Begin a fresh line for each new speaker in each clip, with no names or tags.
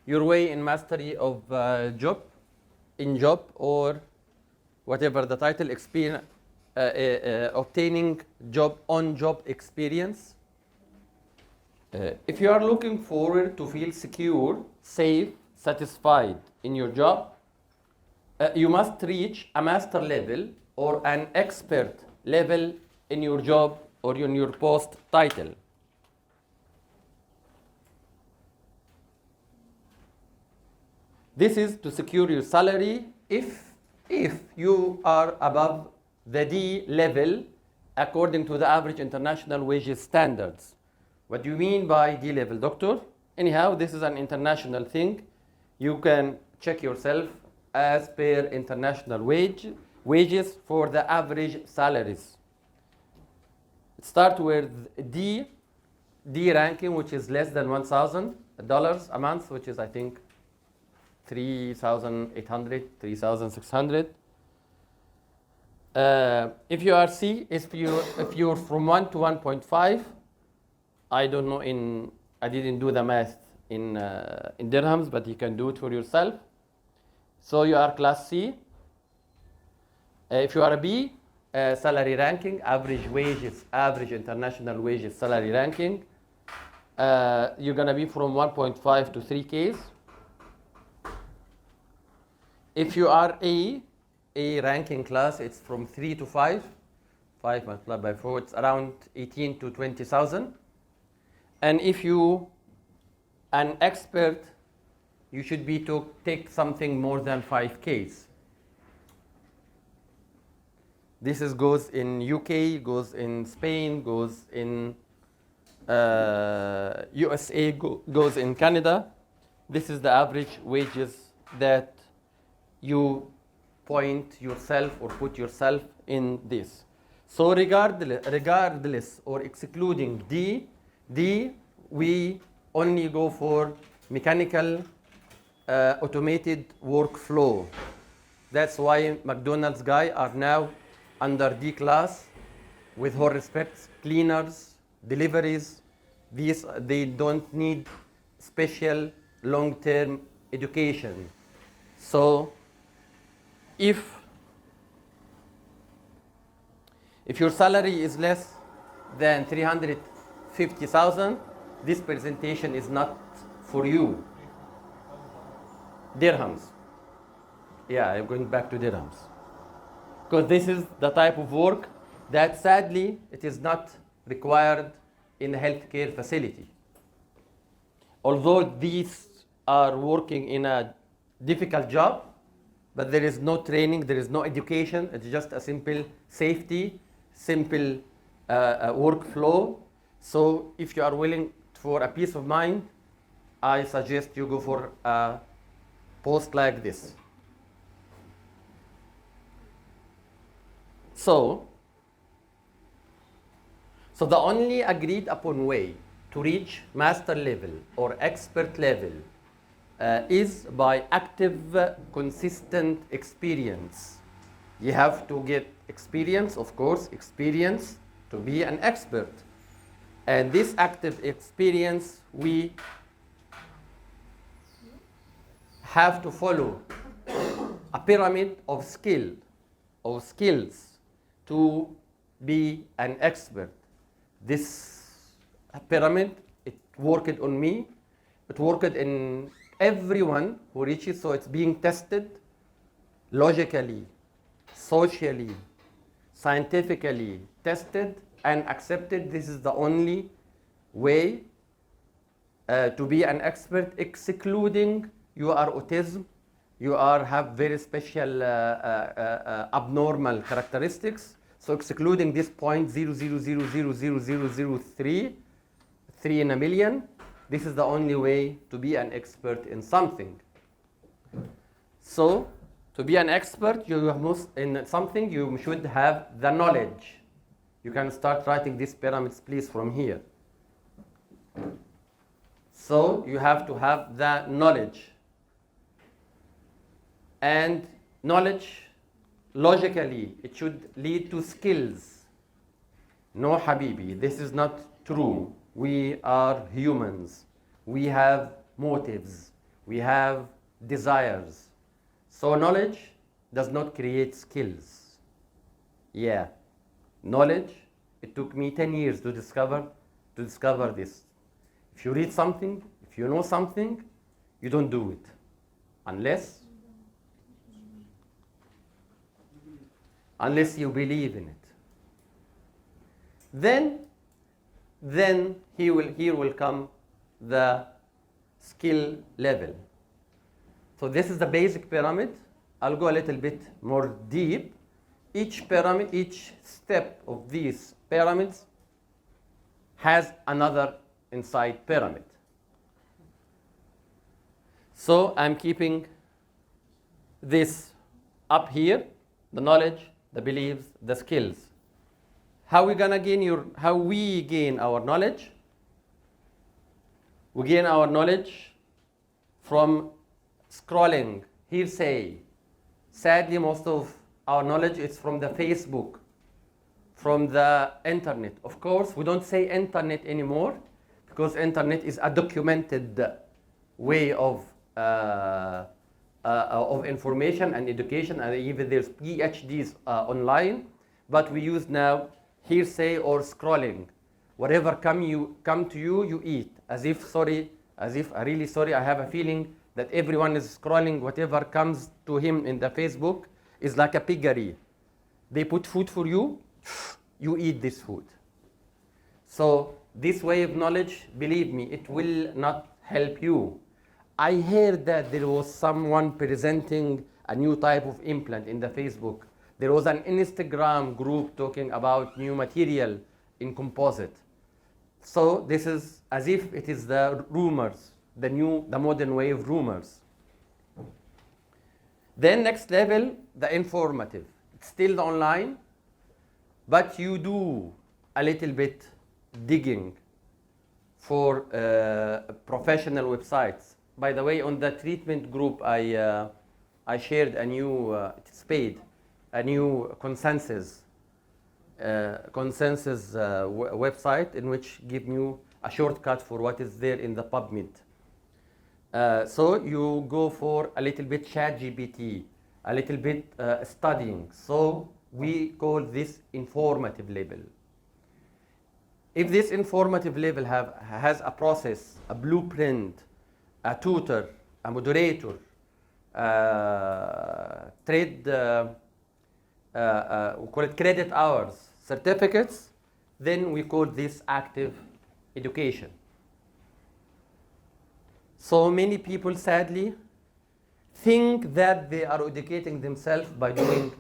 your way in mastery of job, in job, or whatever the title, experience, obtaining job on-job experience. If you are looking forward to feel secure, safe, satisfied in your job, you must reach a master level or an expert level in your job or in your post title. This is to secure your salary if you are above the D level according to the average international wages standards. What do you mean by D level, doctor? Anyhow, this is an international thing. You can check yourself as per international wages for the average salaries. Start with D ranking, which is less than $1,000 a month, which is, I think, 3,800, 3,600. If you are C, if you're from 1 to 1.5, I don't know, I didn't do the math in dirhams, but you can do it for yourself. So you are class C. If you are a B, salary ranking, average wages, average international wages salary ranking, you're gonna be from 1.5 to 3Ks. If you are A ranking class, it's from 3 to 5. 5 multiplied by 4, it's around 18 to 20,000. And if you an expert, you should be to take something more than 5Ks. This goes in UK, goes in Spain, goes in USA, goes in Canada. This is the average wages that you point yourself or put yourself in this. So regardless or excluding D, we only go for mechanical automated workflow. That's why McDonald's guys are now under D class, with all respect, cleaners, deliveries. They don't need special long-term education. So if your salary is less than 350,000, this presentation is not for you. Dirhams. Yeah, I'm going back to dirhams. Because this is the type of work that sadly it is not required in a healthcare facility. Although these are working in a difficult job, but there is no training, there is no education, it's just a simple safety, simple workflow. So if you are willing for a peace of mind, I suggest you go for a post like this. So the only agreed upon way to reach master level or expert level is by active, consistent experience. You have to get experience, of course, experience to be an expert. And this active experience, we have to follow a pyramid of skills to be an expert. This pyramid, it worked on me, it worked in everyone who reaches, so it's being tested logically, socially, scientifically tested and accepted. This is the only way to be an expert, excluding you are autism, you have very special abnormal characteristics. So excluding this 0.0000003, 3 in a million, this is the only way to be an expert in something. So to be an expert, you must in something, you should have the knowledge. You can start writing these pyramids, please, from here. So you have to have the knowledge. And knowledge, logically, it should lead to skills. No, Habibi, this is not true. We are humans. We have motives. we have desires. So knowledge does not create skills. Yeah, knowledge, it took me 10 years to discover this. If you read something, if you know something, you don't do it unless you believe in it. Then here will come the skill level. So this is the basic pyramid. I'll go a little bit more deep. Each pyramid, each step of these pyramids has another inside pyramid. So I'm keeping this up here, the knowledge, the beliefs, the skills. How we gain our knowledge? We gain our knowledge from scrolling, hearsay. Sadly, most of our knowledge is from the Facebook, from the internet. Of course, we don't say internet anymore because internet is a documented way of information and education, and even there's PhDs online. But we use now hearsay or scrolling. Whatever come to you, you eat. As if really sorry, I have a feeling that everyone is scrolling. Whatever comes to him in the Facebook is like a piggery. They put food for you, you eat this food. So this way of knowledge, believe me, it will not help you. I heard that there was someone presenting a new type of implant in the Facebook. There was an Instagram group talking about new material in composite. So this is as if it is the rumors, the modern way of rumors. Then next level, the informative. It's still the online, but you do a little bit digging for professional websites. By the way, on the treatment group, I shared a new a new consensus website in which give you a shortcut for what is there in the PubMed. So you go for a little bit ChatGPT, a little bit studying. So we call this informative level. If this informative level has a process, a blueprint, a tutor, a moderator, we call it credit hours, certificates, then we call this active education. So many people sadly think that they are educating themselves by doing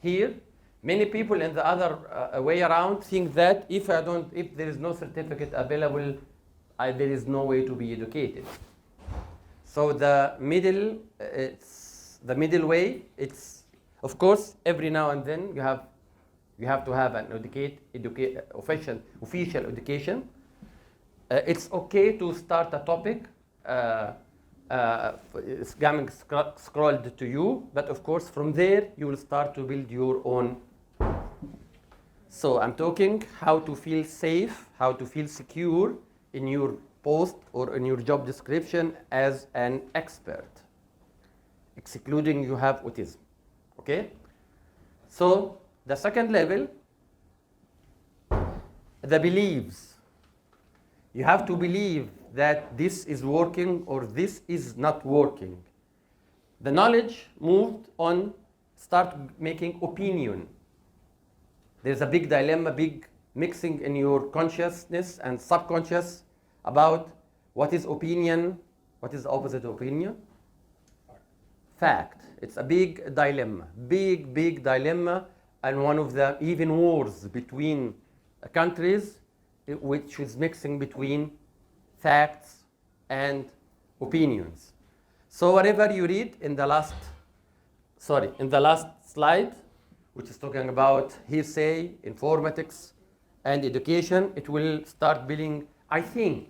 here. Many people in the other way around think that if there is no certificate available, there is no way to be educated. So the middle way, it's of course every now and then you have to have an official education. It's okay to start a topic it's coming scrolled to you, but of course from there you will start to build your own. So I'm talking how to feel safe, how to feel secure in your post or in your job description as an expert, excluding you have autism. Okay? So the second level, the beliefs. You have to believe that this is working or this is not working. The knowledge moved on, start making opinion. There's a big dilemma, big mixing in your consciousness and subconscious about what is opinion, what is the opposite of opinion? Fact. It's a big dilemma, big dilemma, and one of the even wars between countries, which is mixing between facts and opinions. So whatever you read in the last slide, which is talking about hearsay, informatics, and education, it will start building, I think,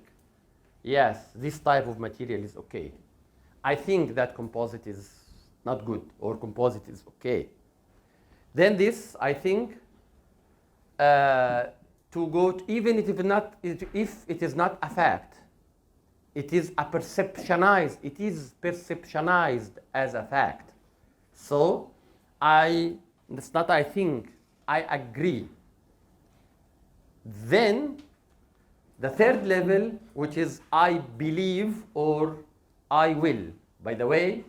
yes, this type of material is okay. I think that composite is not good, or composite is okay. Then this, I think, to go to, even if it is not a fact, it is perceptionized as a fact. So it's not I think, I agree. Then the third level, which is I believe or I will. By the way,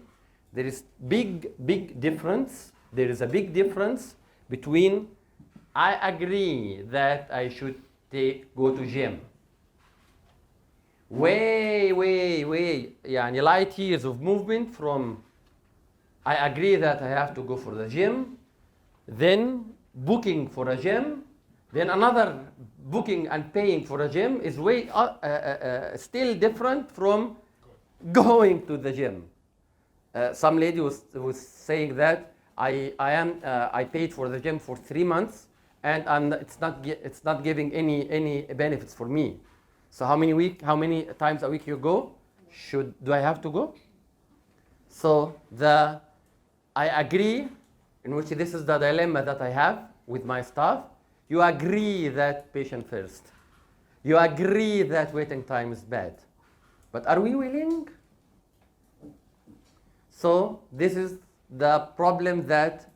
there is big difference. There is a big difference between I agree that I should go to gym. Way, يعني light years of movement from I agree that I have to go for the gym, then booking for a gym, then another booking and paying for a gym is way still different from going to the gym. Some lady was saying that I paid for the gym for 3 months and it's not giving any benefits for me. So how many times a week you go? Do I have to go? So I agree, in which this is the dilemma that I have with my staff. You agree that patient first. You agree that waiting time is bad. But are we willing? So this is the problem that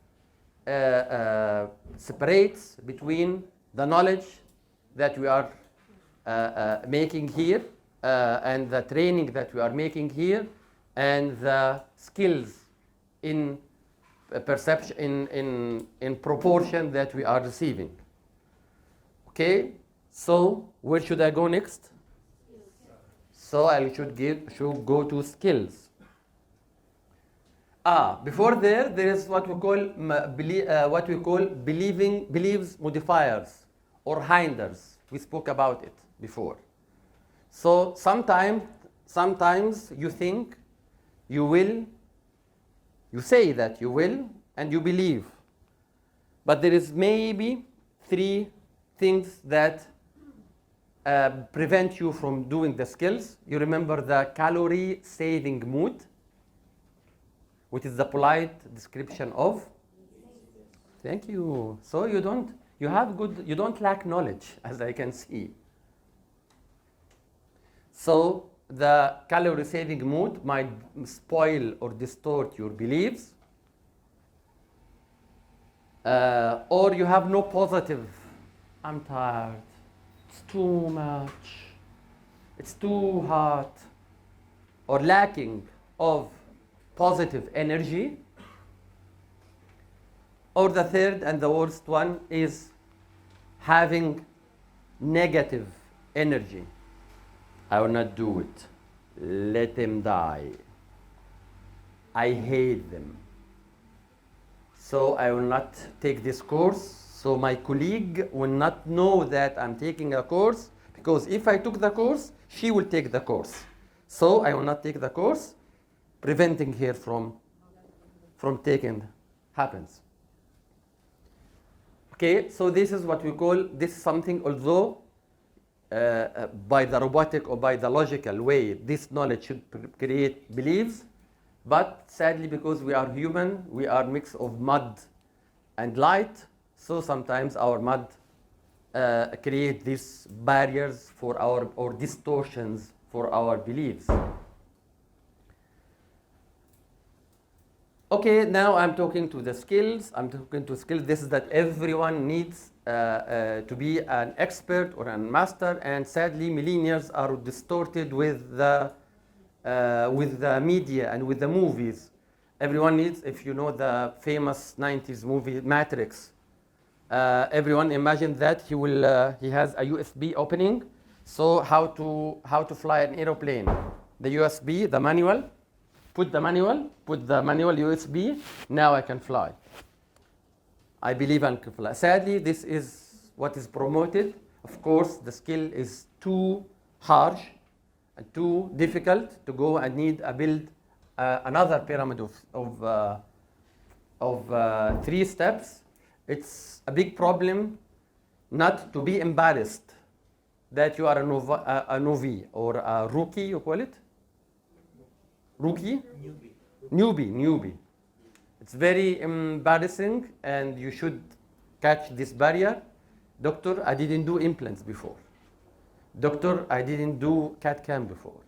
separates between the knowledge that we are making here and the training that we are making here and the skills in perception in proportion that we are receiving. Okay, so where should I go next? So I should go to skills. Before there is what we call beliefs modifiers or hinders. We spoke about it before. So sometimes you think you will, you say that you will, and you believe. But there is maybe 3 things that prevent you from doing the skills. You remember the calorie saving mood, which is the polite description of. Thank you. So you don't lack knowledge, as I can see. So the calorie saving mood might spoil or distort your beliefs. Or you have no positive. I'm tired. It's too much. It's too hot. Or lacking of positive energy. Or the third and the worst one is having negative energy. I will not do it. Let them die. I hate them. So I will not take this course. So my colleague will not know that I'm taking a course, because if I took the course, she will take the course. So I will not take the course, preventing her from taking happens. Okay, so this is what we call, this is something, although by the robotic or by the logical way, this knowledge should create beliefs, but sadly, because we are human, we are mix of mud and light, so sometimes our mud create these barriers for our, or distortions for our beliefs. Okay, now I'm talking to the skills. This is that everyone needs to be an expert or a master, and sadly, millennials are distorted with the media and with the movies. Everyone needs, if you know the famous 90s movie Matrix, everyone imagine that he has a USB opening. So how to fly an aeroplane? The USB, the manual. Put the manual USB, now I can fly. I believe I can fly. Sadly, this is what is promoted. Of course, the skill is too harsh and too difficult to go and need a build another pyramid of 3 steps. It's a big problem not to be embarrassed that you are a novice or a rookie, you call it? Rookie? Newbie. It's very embarrassing, and you should catch this barrier. Doctor, I didn't do implants before. Doctor, I didn't do CAT-CAM before.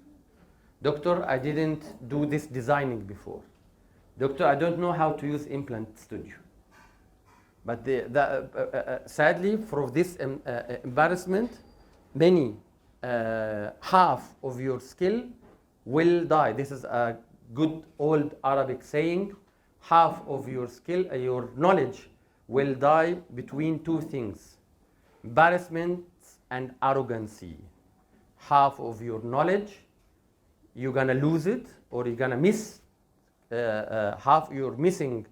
Doctor, I didn't do this designing before. Doctor, I don't know how to use Implant Studio. But sadly, for this embarrassment, many, half of your skill will die. This is a good old Arabic saying. Half of your skill, your knowledge will die between two things, embarrassment and arrogancy. Half of your knowledge, you're gonna lose it, or you're gonna miss half. You're missing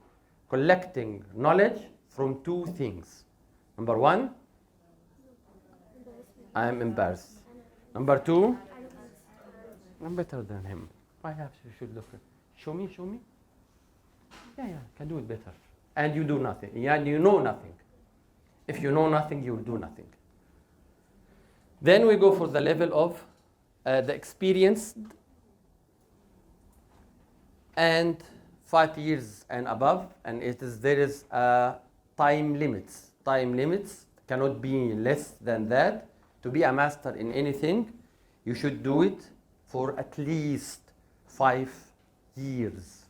collecting knowledge from two things. Number one, I am embarrassed. Number two, I'm better than him. Perhaps you should look at. Show me. Yeah, can do it better. And you do nothing. Yeah, you know nothing. If you know nothing, you will do nothing. Then we go for the level of the experienced and 5 years and above, and there is time limits. Time limits cannot be less than that. To be a master in anything, you should do it for at least 5 years.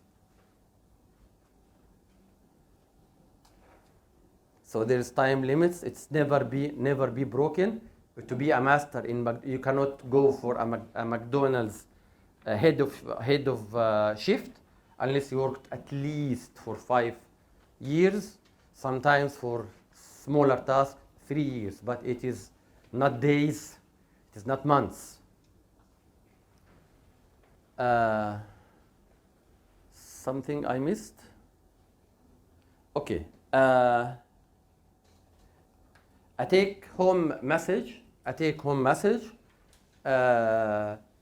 So there is time limits. It's never be broken. To be a master you cannot go for a McDonald's head of shift unless you worked at least for 5 years. Sometimes for smaller tasks 3 years, but it is not days. It is not months. Something I missed? Okay. A take-home message.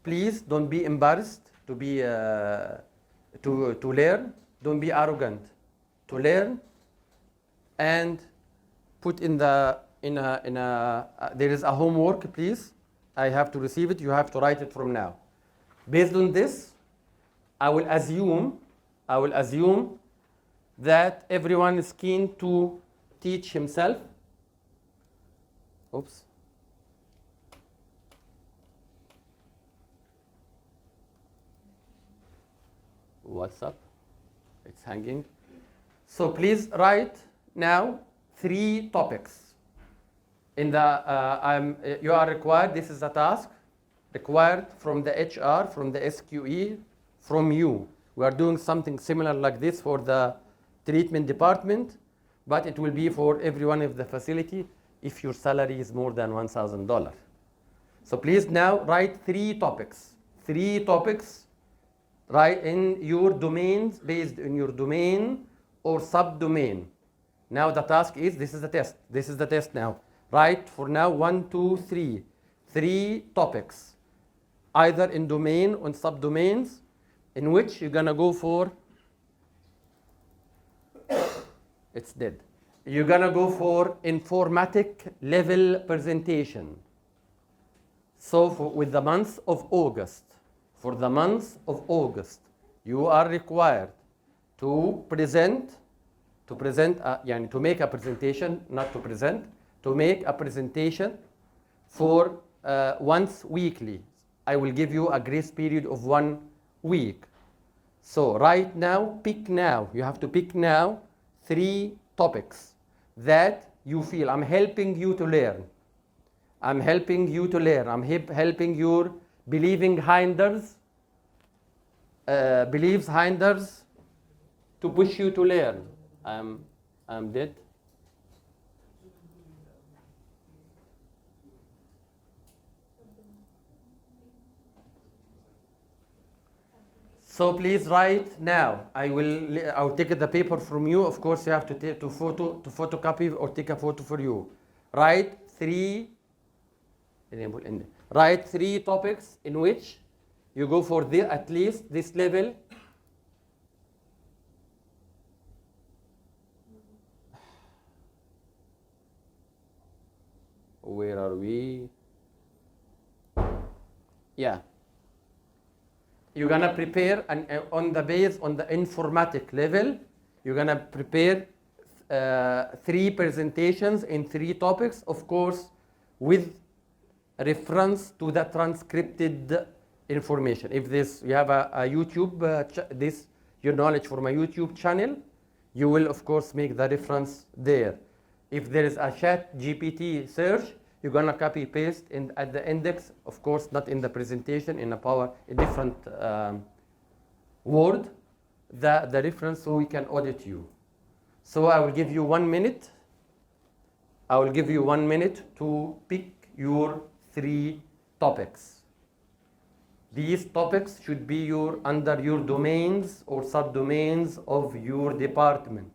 Please don't be embarrassed to be to learn. Don't be arrogant to learn. And put in a there is a homework, please. I have to receive it. You have to write it from now. Based on this, I will assume that everyone is keen to teach himself. Oops. What's up? It's hanging. So please write now 3 topics. In the you are required. This is a task required from the HR, from the SQE, from you. We are doing something similar like this for the treatment department, but it will be for everyone of the facility if your salary is more than $1,000. So please now write 3 topics. 3 topics. Write in your domains, based on your domain or subdomain. Now the task is, this is the test. This is the test now. Write for now 1, 2, 3. 3 topics, either in domain or subdomains, in which you're gonna go for, it's dead. You're gonna go for informatic level presentation. So with the month of August, for the month of August, you are required to make a presentation, not to present, to make a presentation for once weekly. I will give you a grace period of 1 week. So right now, you have to pick now 3 topics that you feel I'm helping you to learn. I'm helping your believing hinders, beliefs hinders to push you to learn. I'm dead. So please write now. I'll take the paper from you. Of course, you have to photocopy or take a photo for you. Write 3 topics in which you go for at least this level. Where are we? Yeah. You're gonna prepare on the informatic level. You're gonna prepare 3 presentations in 3 topics, of course, with reference to the transcripted information. If this you have a YouTube, this your knowledge from a YouTube channel, you will of course make the reference there. If there is a chat GPT search, you're gonna copy paste in at the index, of course not in the presentation, in a different word, the reference so we can audit you. So I will give you 1 minute. I will give you 1 minute to pick your 3 topics. These topics should be under your domains or subdomains of your department.